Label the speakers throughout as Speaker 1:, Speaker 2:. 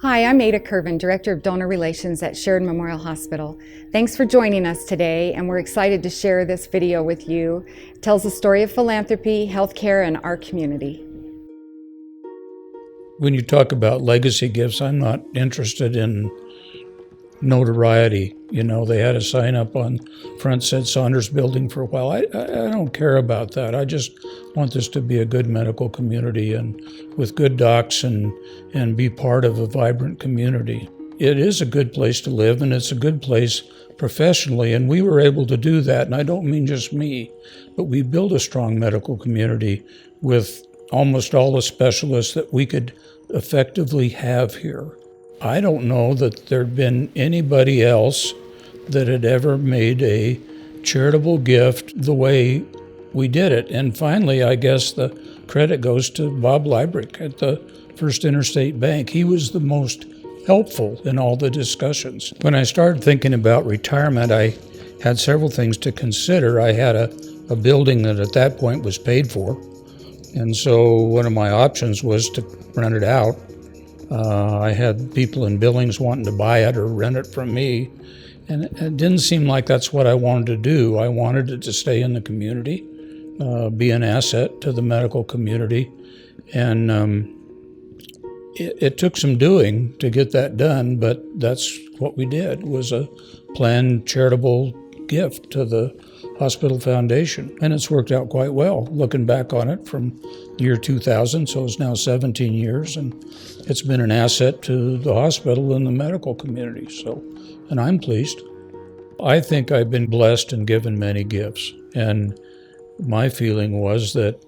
Speaker 1: Hi, I'm Ada Curvin, Director of Donor Relations at Sheridan Memorial Hospital. Thanks for joining us today, and we're excited to share this video with you. It tells the story of philanthropy, healthcare, and our community.
Speaker 2: When you talk about legacy gifts, I'm not interested in notoriety. You know, they had a sign up on front said Saunders Building for a while. I don't care about that. I just want this to be a good medical community and with good docs and be part of a vibrant community. It is a good place to live, and it's a good place professionally, and we were able to do that. And I don't mean just me, but we built a strong medical community with almost all the specialists that we could effectively have here. I don't know that there'd been anybody else that had ever made a charitable gift the way we did it. And finally, I guess the credit goes to Bob Liebrecht at the First Interstate Bank. He was the most helpful in all the discussions. When I started thinking about retirement, I had several things to consider. I had a building that at that point was paid for. And so one of my options was to rent it out. I had people in Billings wanting to buy it or rent it from me, and it didn't seem like that's what I wanted to do. I wanted it to stay in the community, be an asset to the medical community, and it took some doing to get that done, but that's what we did. It was a planned charitable gift to the Hospital Foundation, and it's worked out quite well. Looking back on it from the year 2000, so it's now 17 years, and it's been an asset to the hospital and the medical community. And I'm pleased. I think I've been blessed and given many gifts, and my feeling was that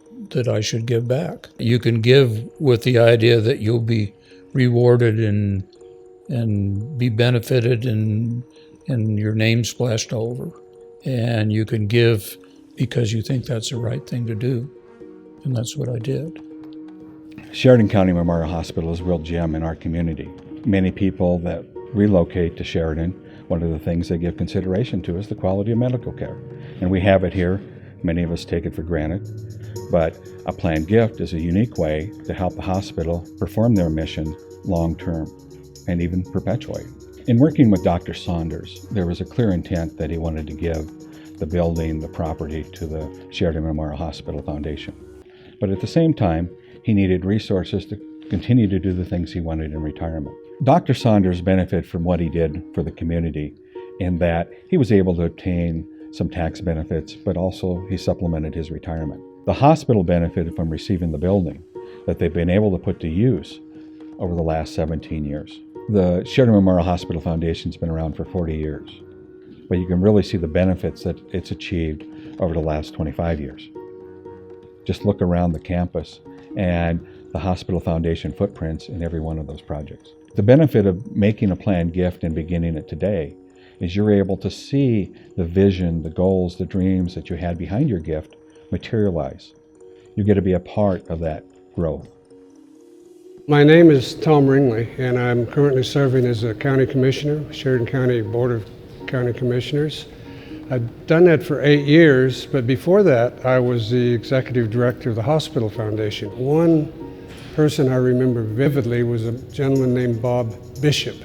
Speaker 2: I should give back. You can give with the idea that you'll be rewarded and be benefited and your name splashed over. And you can give because you think that's the right thing to do. And that's what I did.
Speaker 3: Sheridan County Memorial Hospital is a real gem in our community. Many people that relocate to Sheridan, one of the things they give consideration to is the quality of medical care. And we have it here. Many of us take it for granted. But a planned gift is a unique way to help the hospital perform their mission long-term and even perpetuate. In working with Dr. Saunders, there was a clear intent that he wanted to give the building, the property to the Sheridan Memorial Hospital Foundation. But at the same time, he needed resources to continue to do the things he wanted in retirement. Dr. Saunders benefited from what he did for the community in that he was able to obtain some tax benefits, but also he supplemented his retirement. The hospital benefited from receiving the building that they've been able to put to use over the last 17 years. The Sheridan Memorial Hospital Foundation's been around for 40 years, but you can really see the benefits that it's achieved over the last 25 years. Just look around the campus and the Hospital Foundation footprints in every one of those projects. The benefit of making a planned gift and beginning it today is you're able to see the vision, the goals, the dreams that you had behind your gift materialize. You get to be a part of that growth.
Speaker 4: My name is Tom Ringley, and I'm currently serving as a county commissioner, Sheridan County Board of County Commissioners. I've done that for 8 years, but before that, I was the executive director of the Hospital Foundation. One person I remember vividly was a gentleman named Bob Bishop,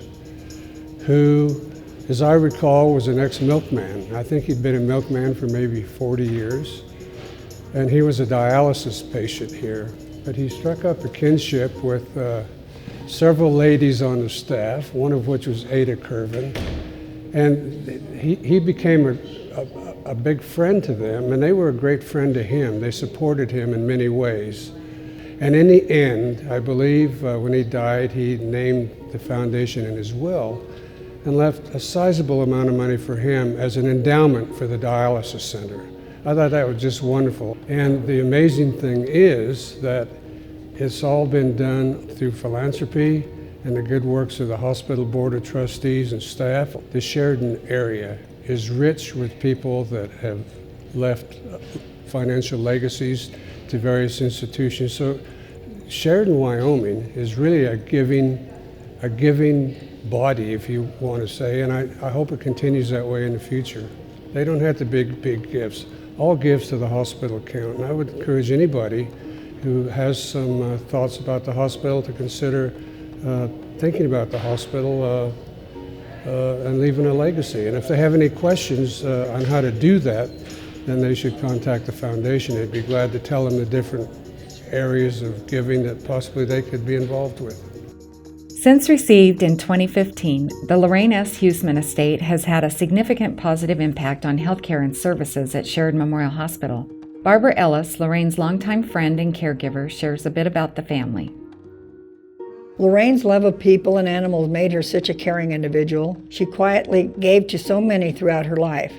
Speaker 4: who, as I recall, was an ex-milkman. I think he'd been a milkman for maybe 40 years, and he was a dialysis patient here. But he struck up a kinship with several ladies on the staff, one of which was Ada Curvin. And he became a big friend to them, and they were a great friend to him. They supported him in many ways. And in the end, I believe when he died, he named the foundation in his will and left a sizable amount of money for him as an endowment for the dialysis center. I thought that was just wonderful. And the amazing thing is that it's all been done through philanthropy and the good works of the Hospital Board of Trustees and staff. The Sheridan area is rich with people that have left financial legacies to various institutions. So Sheridan, Wyoming is really a giving body, if you want to say, and I hope it continues that way in the future. They don't have to big gifts. All gifts to the hospital count, and I would encourage anybody who has some thoughts about the hospital to consider thinking about the hospital and leaving a legacy. And if they have any questions on how to do that, then they should contact the foundation. They'd be glad to tell them the different areas of giving that possibly they could be involved with.
Speaker 1: Since received in 2015, the Lorraine S. Huseman Estate has had a significant positive impact on healthcare and services at Sheridan Memorial Hospital. Barbara Ellis, Lorraine's longtime friend and caregiver, shares a bit about the family.
Speaker 5: Lorraine's love of people and animals made her such a caring individual. She quietly gave to so many throughout her life.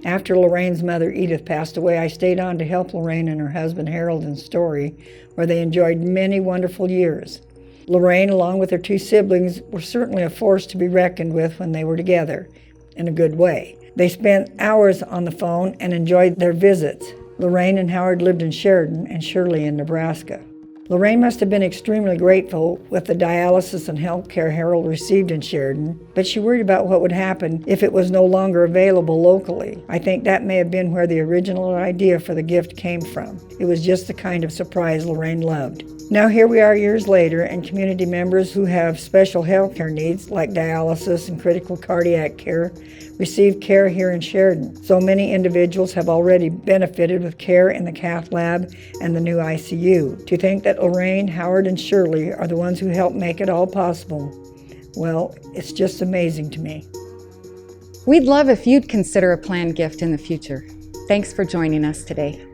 Speaker 5: After Lorraine's mother, Edith, passed away, I stayed on to help Lorraine and her husband, Harold, in Story, where they enjoyed many wonderful years. Lorraine, along with her two siblings, were certainly a force to be reckoned with when they were together, in a good way. They spent hours on the phone and enjoyed their visits. Lorraine and Howard lived in Sheridan and Shirley in Nebraska. Lorraine must have been extremely grateful with the dialysis and health care Harold received in Sheridan, but she worried about what would happen if it was no longer available locally. I think that may have been where the original idea for the gift came from. It was just the kind of surprise Lorraine loved. Now here we are years later, and community members who have special health care needs, like dialysis and critical cardiac care, receive care here in Sheridan. So many individuals have already benefited with care in the cath lab and the new ICU. To think that Lorraine, Howard, and Shirley are the ones who helped make it all possible, well, it's just amazing to me.
Speaker 1: We'd love if you'd consider a planned gift in the future. Thanks for joining us today.